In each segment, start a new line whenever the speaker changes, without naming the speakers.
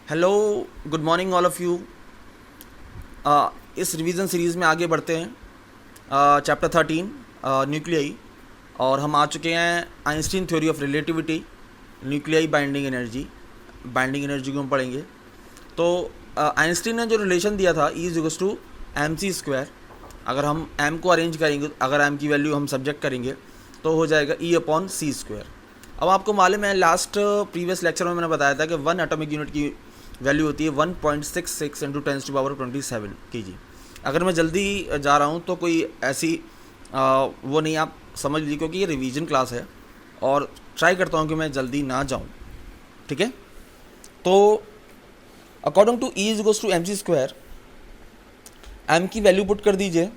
Hello, good morning all of you. इस revision series में आगे बढ़ते हैं। चैप्टर 13 न्यूक्लियाई, और हम आ चुके हैं Einstein theory of relativity, nuclei binding energy को हम पढ़ेंगे। तो आइंस्टीन ने जो रिलेशन दिया था E is to M C square, अगर हम एम को अरेंज करेंगे, अगर एम की वैल्यू हम सब्जेक्ट करेंगे तो हो जाएगा E अपॉन सी स्क्वायर। अब आपको मालूम है, लास्ट प्रीवियस लेक्चर में मैंने बताया था कि 1 एटॉमिक यूनिट की वैल्यू होती है 1.66 इंटू 10⁻27 kg। अगर मैं जल्दी जा रहा हूँ तो कोई ऐसी वो नहीं, आप समझ लीजिए, क्योंकि ये रिवीजन क्लास है और ट्राई करता हूँ कि मैं जल्दी ना जाऊँ। ठीक है, तो according to E is to M C square, M की वैल्यू पुट कर दीजिए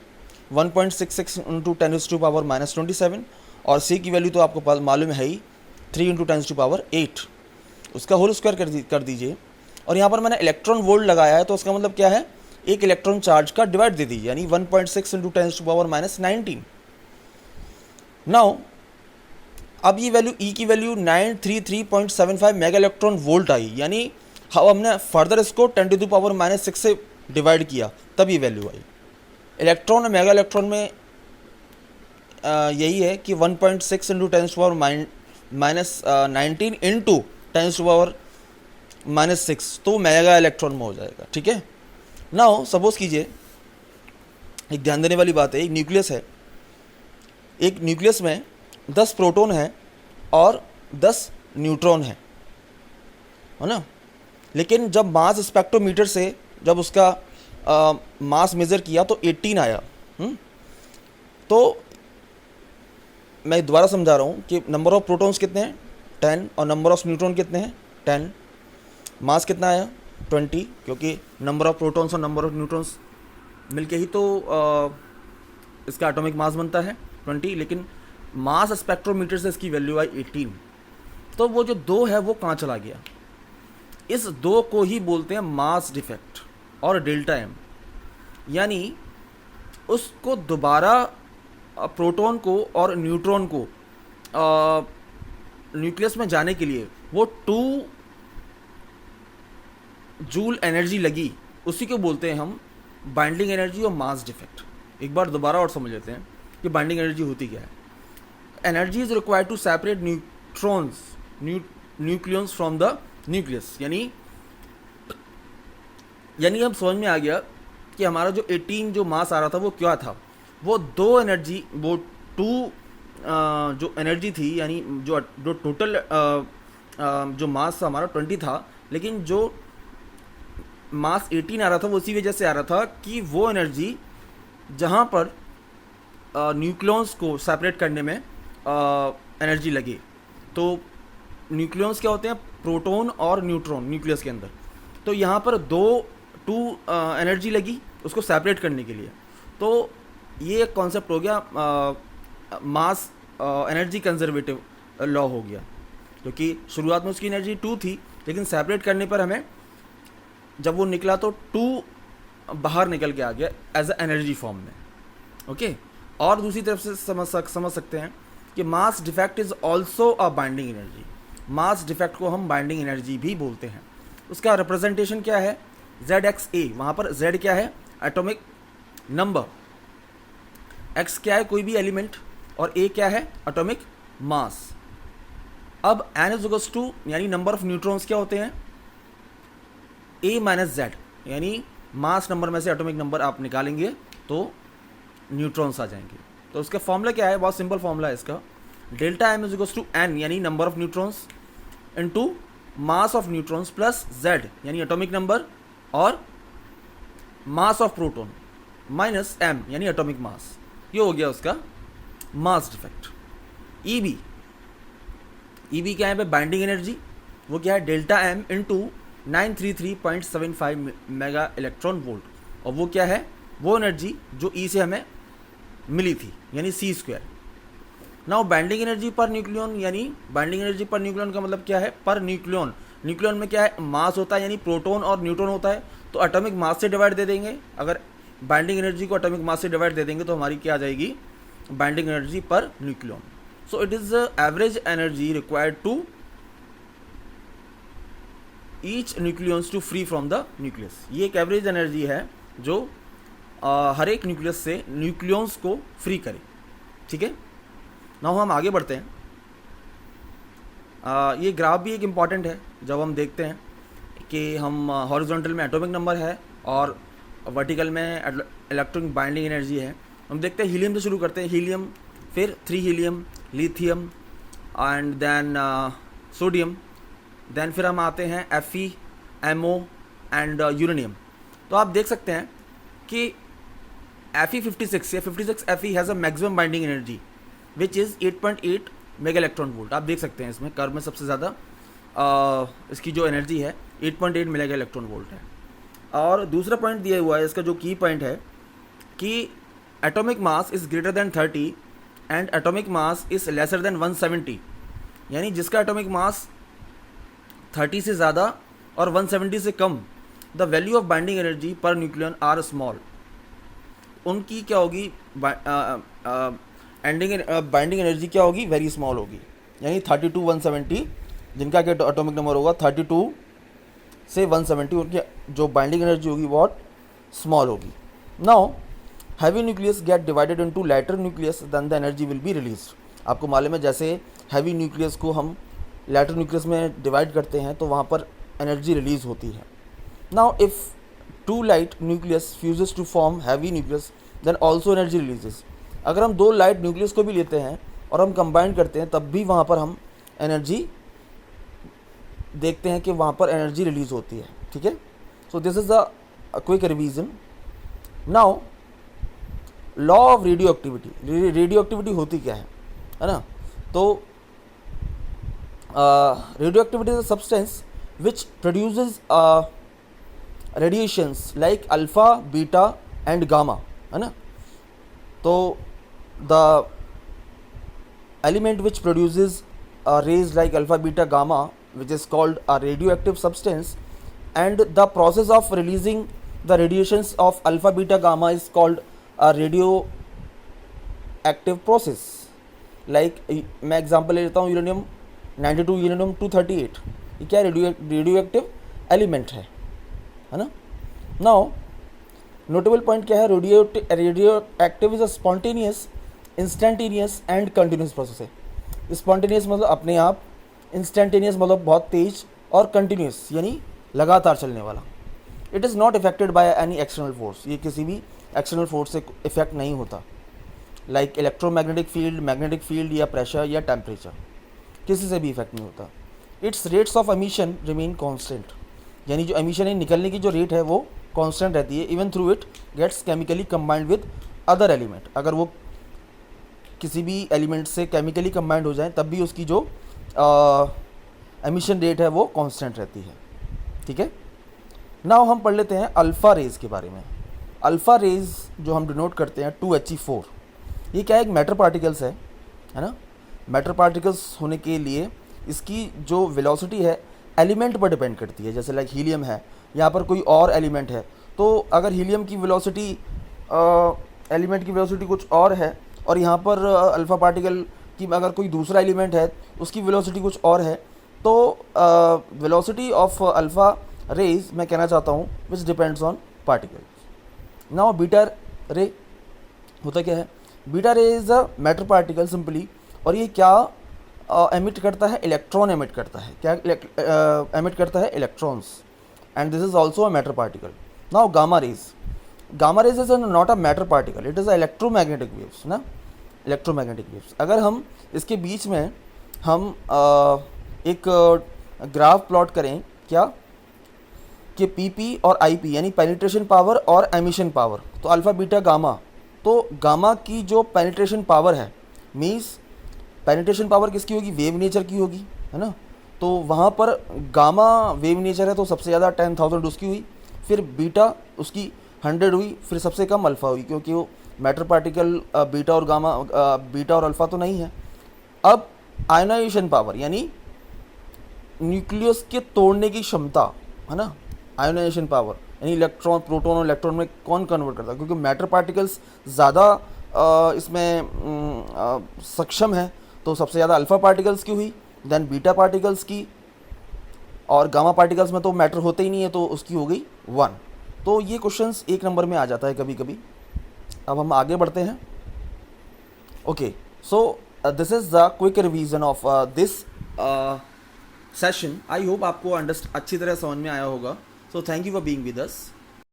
1.66 इंटू 10⁻27, और सी की वैल्यू तो आपको मालूम है ही 3 इंटू 10⁸, उसका होल स्क्वायर कर दीजिए। और यहाँ पर मैंने इलेक्ट्रॉन वोल्ट लगाया है, तो उसका मतलब क्या है, एक इलेक्ट्रॉन चार्ज का डिवाइड दे दीजिए, यानी 1.6 इंटू 10⁻19। नाउ अब ये वैल्यू ई की वैल्यू 933.75 मेगा इलेक्ट्रॉन वोल्ट आई, यानी अब हमने फर्दर इसको 10⁻6 से डिवाइड किया, तब ये वैल्यू आई। इलेक्ट्रॉन और मेगा इलेक्ट्रॉन में यही है कि 1.6 इंटू 10⁻19 इंटू 10⁻6, तो मेगा इलेक्ट्रॉन में हो जाएगा। ठीक है, नाउ सपोज कीजिए, एक ध्यान देने वाली बात है, एक न्यूक्लियस है, एक न्यूक्लियस में 10 प्रोटॉन है और 10 न्यूट्रॉन है ना। लेकिन जब मास स्पेक्ट्रोमीटर से जब उसका मास मेज़र किया तो 18 आया। तो मैं दोबारा समझा रहा हूँ कि नंबर ऑफ़ प्रोटॉन्स कितने हैं 10, और नंबर ऑफ़ न्यूट्रॉन कितने हैं 10। मास कितना आया 20, क्योंकि नंबर ऑफ़ प्रोटॉन्स और नंबर ऑफ़ न्यूट्रॉन्स मिलके ही तो इसका एटॉमिक मास बनता है 20। लेकिन मास स्पेक्ट्रोमीटर से इसकी वैल्यू आई 18। तो वो जो 2 है वो कहाँ चला गया, इस 2 को ही बोलते हैं मास डिफेक्ट और डेल्टा एम। यानी उसको दोबारा प्रोटॉन को और न्यूट्रॉन को न्यूक्लियस में जाने के लिए वो 2 जूल एनर्जी लगी, उसी को बोलते हैं हम बाइंडिंग एनर्जी और मास डिफेक्ट। एक बार दोबारा और समझ लेते हैं कि बाइंडिंग एनर्जी होती क्या है। Energy is required to separate nucleons from the nucleus. यानी अब समझ में आ गया कि हमारा जो 18 जो मास आ रहा था वो क्या था, वो 2 एनर्जी, वो 2 जो एनर्जी थी, यानी जो टोटल जो मास था हमारा 20 था, लेकिन जो मास 18 आ रहा था वो उसी वजह से आ रहा था कि वो एनर्जी जहाँ पर न्यूक्लियंस को सेपरेट करने में एनर्जी लगे। तो न्यूक्लियंस क्या होते हैं, प्रोटॉन और न्यूट्रॉन न्यूक्लियस के अंदर। तो यहाँ पर 2 एनर्जी लगी उसको सेपरेट करने के लिए। तो ये एक कॉन्सेप्ट हो गया, मास एनर्जी कंजर्वेटिव लॉ हो गया, क्योंकि शुरुआत में उसकी एनर्जी 2 थी, लेकिन सेपरेट करने पर हमें जब वो निकला तो 2 बाहर निकल के आ गया एज अ एनर्जी फॉर्म में। ओके, और दूसरी तरफ से समझ सकते हैं कि mass defect is also a binding energy. Mass defect को हम बाइंडिंग एनर्जी भी बोलते हैं। उसका रिप्रेजेंटेशन क्या है, ZXA। वहाँ पर Z क्या है, एटॉमिक नंबर, X क्या है, कोई भी एलिमेंट, और A क्या है, एटॉमिक मास। अब N इज इक्वल्स टू, यानी नंबर ऑफ न्यूट्रॉन्स क्या होते हैं, A माइनस Z, यानी मास नंबर में से एटॉमिक नंबर आप निकालेंगे तो न्यूट्रॉन्स आ जाएंगे। तो उसका फॉर्मूला क्या है, बहुत सिंपल फॉर्मूला है इसका, delta M is equals to N, यानी number of neutrons, into mass of neutrons plus Z, यानी एटॉमिक नंबर, और mass of proton minus M, यानी एटॉमिक मास। ये हो गया उसका मास डिफेक्ट। EB क्या है, बाइंडिंग एनर्जी, वो क्या है, delta M into 933.75 mega electron volt, और वो क्या है, वो एनर्जी जो E से हमें मिली थी, यानी C square. Now binding energy per nucleon, यानी बाइंडिंग एनर्जी पर न्यूक्लियन का मतलब क्या है, पर न्यूक्लियन। न्यूक्लियन में क्या है, मास होता है, यानी प्रोटॉन और न्यूट्रॉन होता है, तो एटॉमिक मास से डिवाइड दे देंगे। अगर बाइंडिंग एनर्जी को एटॉमिक मास से डिवाइड दे देंगे तो हमारी क्या आ जाएगी, binding energy per nucleon. So it is average energy required to each nucleus to free from the nucleus. ये एक एवरेज एनर्जी है जो हर एक न्यूक्लियस से न्यूक्लियस को फ्री करे। ठीक है, नाउ हम आगे बढ़ते हैं। ये ग्राफ भी एक इम्पॉर्टेंट है जब हम देखते हैं कि हम हॉरिजॉन्टल में एटॉमिक नंबर है और वर्टिकल में इलेक्ट्रॉनिक बाइंडिंग एनर्जी है। हम देखते हैं हीलियम से शुरू करते हैं, हीलियम, फिर 3 helium, lithium and then sodium, then फिर हम आते हैं Fe, MO एंड यूरेनियम। तो आप देख सकते हैं कि Fe56 या 56 Fe has a maximum binding energy which is 8.8 mega electron volt. आप देख सकते हैं इसमें कर्व में सबसे ज़्यादा इसकी जो एनर्जी है 8.8 मेगा इलेक्ट्रॉन वोल्ट है। और दूसरा पॉइंट दिया हुआ है, इसका जो की पॉइंट है कि atomic mass is greater than 30 and atomic mass is lesser than 170, यानी जिसका एटॉमिक मास 30 से ज़्यादा और 170 से कम, the value of binding energy per nucleon are small. उनकी क्या होगी, बाइंडिंग एनर्जी क्या होगी, वेरी स्मॉल होगी। यानी 32 170 जिनका क्या एटॉमिक नंबर होगा 32 से 170, उनकी जो बाइंडिंग एनर्जी होगी बहुत स्मॉल होगी। Now heavy nucleus get divided into lighter nucleus then the energy will be released. आपको मालूम है जैसे हैवी न्यूक्लियस को हम लाइटर न्यूक्लियस में डिवाइड करते हैं तो वहाँ पर एनर्जी रिलीज होती है। Now if 2 light nucleus fuses to form heavy nucleus then also energy releases. अगर हम 2 लाइट न्यूक्लियस को भी लेते हैं और हम कंबाइन करते हैं तब भी वहाँ पर हम एनर्जी देखते हैं कि वहाँ पर एनर्जी रिलीज होती है। ठीक है, so this is a quick revision. Now law of radio activity. Radio activity होती क्या है ना? तो radio activity is a substance which produces radiations like alpha, beta and gamma, है ना? तो the element which produces rays like alpha, beta, gamma, which is called a radioactive substance, and the process of releasing the radiations of alpha, beta, gamma is called a radioactive process. Like मैं example ले लेता हूँ uranium 92, uranium 238, ये क्या radioactive element है ना? Now notable point क्या है, radioactive is a spontaneous, instantaneous and continuous process है। स्पॉन्टेनियस मतलब अपने आप, इंस्टेंटेनियस मतलब बहुत तेज, और कंटिन्यूस यानी लगातार चलने वाला। It is not affected by any external force, ये किसी भी एक्सटर्नल फोर्स से इफेक्ट नहीं होता। Like electromagnetic field, magnetic field या प्रेशर या टेम्परेचर, किसी से भी इफेक्ट नहीं होता। It's rates of emission remain constant, यानी जो एमिशन है निकलने की जो रेट है वो कॉन्स्टेंट रहती है। Even through it gets chemically combined with other element, अगर वो किसी भी एलिमेंट से केमिकली कंबाइंड हो जाए तब भी उसकी जो एमिशन रेट है वो कांस्टेंट रहती है। ठीक है, नाउ हम पढ़ लेते हैं अल्फ़ा रेज के बारे में। अल्फ़ा रेज जो हम डिनोट करते हैं 2He4, ये क्या है, एक मैटर पार्टिकल्स है ना? मैटर पार्टिकल्स होने के लिए इसकी जो वेलोसिटी है एलिमेंट पर डिपेंड करती है। जैसे लाइक हीलियम है, यहाँ पर कोई और एलिमेंट है, तो अगर हीलियम की वेलोसिटी, एलिमेंट की वेलोसिटी कुछ और है और यहाँ पर अल्फ़ा पार्टिकल की अगर कोई दूसरा एलिमेंट है उसकी वेलोसिटी कुछ और है, तो वेलोसिटी ऑफ अल्फ़ा रेज मैं कहना चाहता हूँ which depends on particle. Now beta रे होता क्या है, बीटा रे is a matter particle simply, और ये क्या एमिट करता है, इलेक्ट्रॉन एमिट करता है। क्या एमिट करता है, electrons, and this is also a matter particle. Now gamma rays, gamma rays is not a matter particle, it is a electromagnetic waves ना, इलेक्ट्रोमैग्नेटिक वेव्स। अगर हम इसके बीच में हम एक ग्राफ प्लॉट करें क्या कि पीपी और आईपी यानी पेनिट्रेशन पावर और एमिशन पावर, तो अल्फ़ा बीटा गामा, तो गामा की जो पेनिट्रेशन पावर है, मीन्स पेनिट्रेशन पावर किसकी होगी, वेव नेचर की होगी, है ना? तो वहाँ पर गामा वेव नेचर है तो सबसे ज़्यादा 10,000 उसकी हुई, फिर बीटा उसकी 100 हुई, फिर सबसे कम अल्फ़ा हुई, क्योंकि वो मैटर पार्टिकल बीटा और गामा, बीटा और अल्फ़ा तो नहीं है। अब आयनाइजेशन पावर यानी न्यूक्लियस के तोड़ने की क्षमता, है ना, आयनाइजेशन पावर यानी इलेक्ट्रॉन, प्रोटॉन और इलेक्ट्रॉन में कौन कन्वर्ट करता है, क्योंकि मैटर पार्टिकल्स ज़्यादा इसमें सक्षम है, तो सबसे ज़्यादा अल्फ़ा पार्टिकल्स की हुई, देन बीटा पार्टिकल्स की, और गामा पार्टिकल्स में तो मैटर होते ही नहीं है, तो उसकी हो गई 1। तो ये क्वेश्चंस 1 नंबर में आ जाता है कभी कभी। अब हम आगे बढ़ते हैं। Okay, so this is the quick revision of this session. I hope आपको अच्छी तरह समझ में आया होगा। So thank you for being with us.